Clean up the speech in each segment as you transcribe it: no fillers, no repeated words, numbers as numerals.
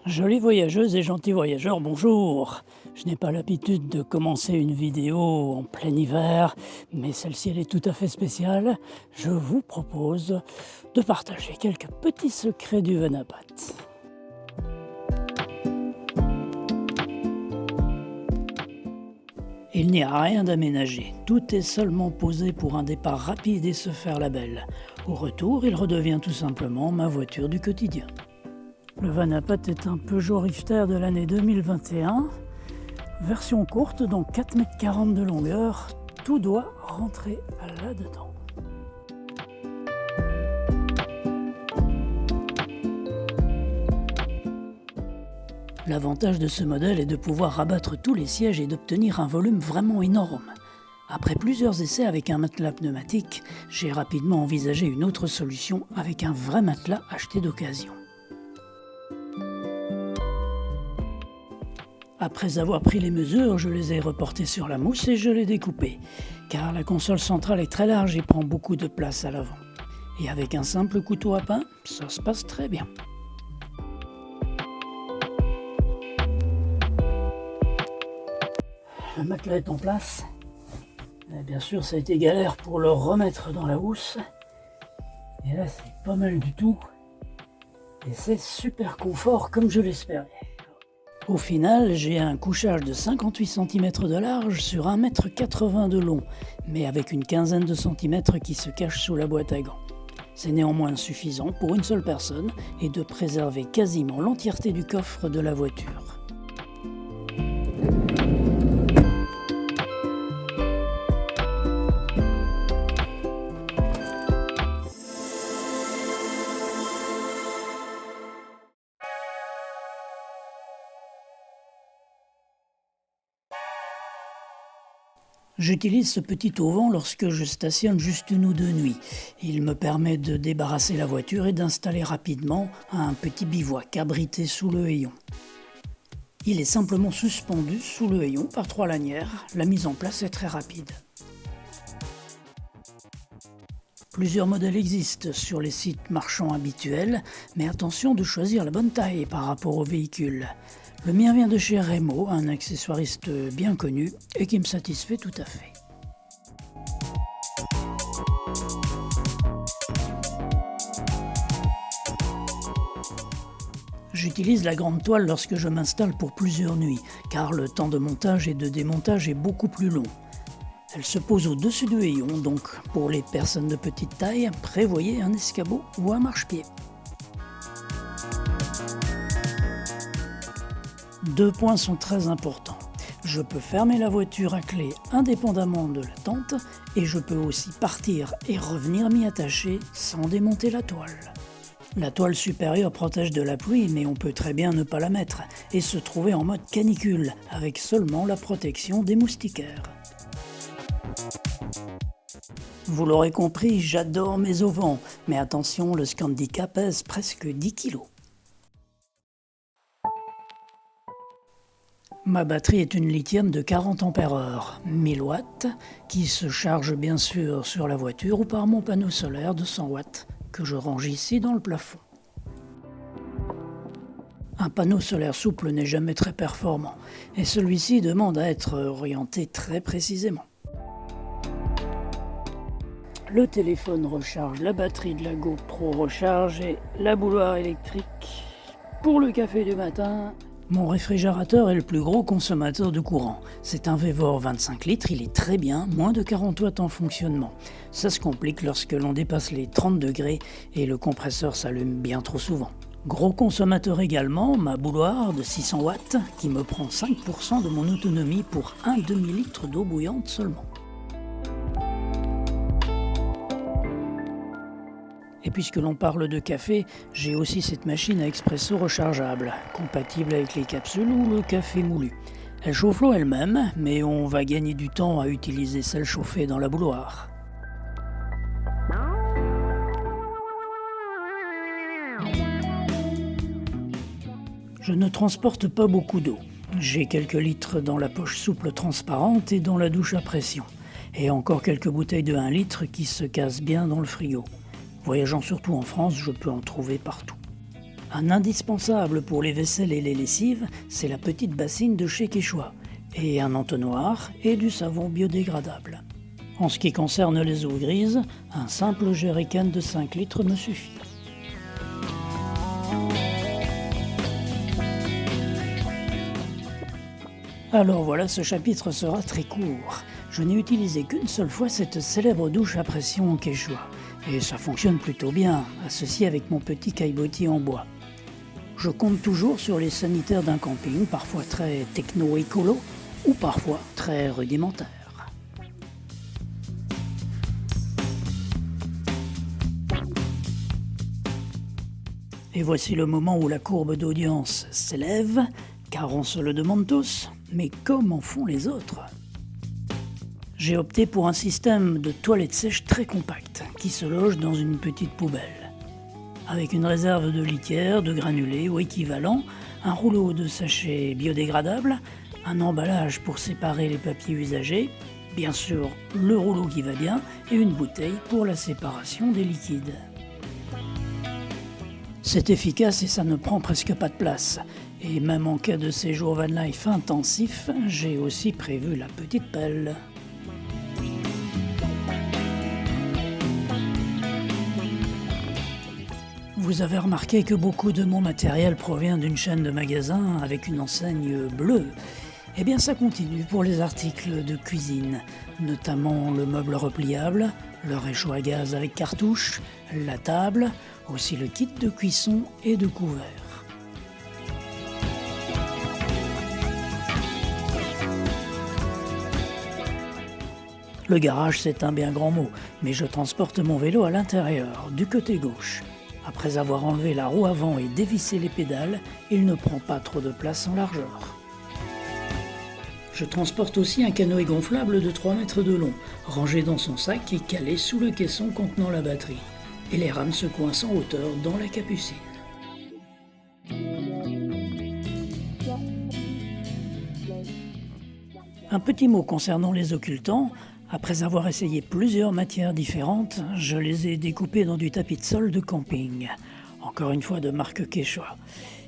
Jolies voyageuses et gentils voyageurs, bonjour! Je n'ai pas l'habitude de commencer une vidéo en plein hiver, mais celle-ci elle est tout à fait spéciale. Je vous propose de partager quelques petits secrets du Vanapat. Il n'y a rien d'aménagé, tout est seulement posé pour un départ rapide et se faire la belle. Au retour, il redevient tout simplement ma voiture du quotidien. Le Vanapat est un Peugeot Rifter de l'année 2021, version courte, donc 4,40 m de longueur, tout doit rentrer là-dedans. L'avantage de ce modèle est de pouvoir rabattre tous les sièges et d'obtenir un volume vraiment énorme. Après plusieurs essais avec un matelas pneumatique, j'ai rapidement envisagé une autre solution avec un vrai matelas acheté d'occasion. Après avoir pris les mesures, je les ai reportées sur la mousse et je l'ai découpée, car la console centrale est très large et prend beaucoup de place à l'avant. Et avec un simple couteau à pain, ça se passe très bien. Le matelas est en place. Et bien sûr, ça a été galère pour le remettre dans la housse. Et là, c'est pas mal du tout. Et c'est super confort comme je l'espérais. Au final, j'ai un couchage de 58 cm de large sur 1,80 m de long, mais avec une quinzaine de centimètres qui se cachent sous la boîte à gants. C'est néanmoins suffisant pour une seule personne et de préserver quasiment l'entièreté du coffre de la voiture. J'utilise ce petit auvent lorsque je stationne juste une ou deux nuits. Il me permet de débarrasser la voiture et d'installer rapidement un petit bivouac abrité sous le hayon. Il est simplement suspendu sous le hayon par 3 lanières. La mise en place est très rapide. Plusieurs modèles existent sur les sites marchands habituels, mais attention de choisir la bonne taille par rapport au véhicule. Le mien vient de chez Remo, un accessoiriste bien connu et qui me satisfait tout à fait. J'utilise la grande toile lorsque je m'installe pour plusieurs nuits, car le temps de montage et de démontage est beaucoup plus long. Elle se pose au-dessus du hayon, donc pour les personnes de petite taille, prévoyez un escabeau ou un marchepied. 2 points sont très importants. Je peux fermer la voiture à clé indépendamment de la tente et je peux aussi partir et revenir m'y attacher sans démonter la toile. La toile supérieure protège de la pluie, mais on peut très bien ne pas la mettre et se trouver en mode canicule avec seulement la protection des moustiquaires. Vous l'aurez compris, j'adore mes auvents, mais attention, le Scandica pèse presque 10 kg. Ma batterie est une lithium de 40 Ah, 1000 watts, qui se charge bien sûr sur la voiture ou par mon panneau solaire de 100 watts, que je range ici dans le plafond. Un panneau solaire souple n'est jamais très performant, et celui-ci demande à être orienté très précisément. Le téléphone recharge, la batterie de la GoPro recharge et la bouilloire électrique pour le café du matin. Mon réfrigérateur est le plus gros consommateur de courant. C'est un Vevor 25 litres, il est très bien, moins de 40 watts en fonctionnement. Ça se complique lorsque l'on dépasse les 30 degrés et le compresseur s'allume bien trop souvent. Gros consommateur également, ma bouilloire de 600 watts qui me prend 5% de mon autonomie pour un demi-litre d'eau bouillante seulement. Et puisque l'on parle de café, j'ai aussi cette machine à expresso rechargeable, compatible avec les capsules ou le café moulu. Elle chauffe l'eau elle-même, mais on va gagner du temps à utiliser celle chauffée dans la bouilloire. Je ne transporte pas beaucoup d'eau. J'ai quelques litres dans la poche souple transparente et dans la douche à pression. Et encore quelques bouteilles de 1 litre qui se cassent bien dans le frigo. Voyageant surtout en France, je peux en trouver partout. Un indispensable pour les vaisselles et les lessives, c'est la petite bassine de chez Quechua, et un entonnoir et du savon biodégradable. En ce qui concerne les eaux grises, un simple jerrycan de 5 litres me suffit. Alors voilà, ce chapitre sera très court. Je n'ai utilisé qu'une seule fois cette célèbre douche à pression Quechua. Et ça fonctionne plutôt bien, associé avec mon petit caillebotis en bois. Je compte toujours sur les sanitaires d'un camping, parfois très techno-écolo, ou parfois très rudimentaires. Et voici le moment où la courbe d'audience s'élève, car on se le demande tous, mais comment font les autres ? J'ai opté pour un système de toilette sèche très compact, qui se loge dans une petite poubelle. Avec une réserve de litière, de granulés ou équivalent, un rouleau de sachets biodégradables, un emballage pour séparer les papiers usagés, bien sûr le rouleau qui va bien, et une bouteille pour la séparation des liquides. C'est efficace et ça ne prend presque pas de place. Et même en cas de séjour van life intensif, j'ai aussi prévu la petite pelle. Vous avez remarqué que beaucoup de mon matériel provient d'une chaîne de magasins avec une enseigne bleue. Eh bien ça continue pour les articles de cuisine, notamment le meuble repliable, le réchaud à gaz avec cartouche, la table, aussi le kit de cuisson et de couvert. Le garage, c'est un bien grand mot, mais je transporte mon vélo à l'intérieur, du côté gauche. Après avoir enlevé la roue avant et dévissé les pédales, il ne prend pas trop de place en largeur. Je transporte aussi un canoë gonflable de 3 mètres de long, rangé dans son sac et calé sous le caisson contenant la batterie, et les rames se coincent en hauteur dans la capucine. Un petit mot concernant les occultants. Après avoir essayé plusieurs matières différentes, je les ai découpés dans du tapis de sol de camping, encore une fois de marque Quechua.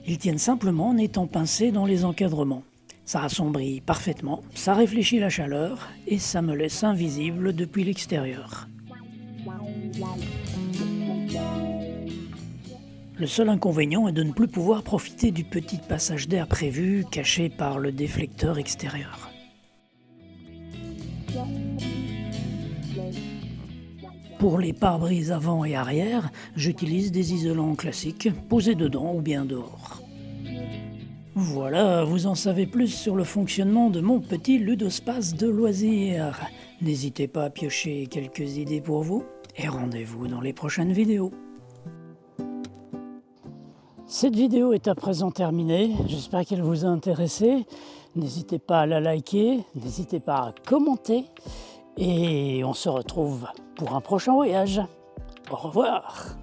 Ils tiennent simplement en étant pincés dans les encadrements. Ça assombrit parfaitement, ça réfléchit la chaleur et ça me laisse invisible depuis l'extérieur. Le seul inconvénient est de ne plus pouvoir profiter du petit passage d'air prévu caché par le déflecteur extérieur. Pour les pare-brises avant et arrière, j'utilise des isolants classiques posés dedans ou bien dehors. Voilà, vous en savez plus sur le fonctionnement de mon petit ludospace de loisirs. N'hésitez pas à piocher quelques idées pour vous et rendez-vous dans les prochaines vidéos. Cette vidéo est à présent terminée, j'espère qu'elle vous a intéressé. N'hésitez pas à la liker, n'hésitez pas à commenter et on se retrouve pour un prochain voyage. Au revoir.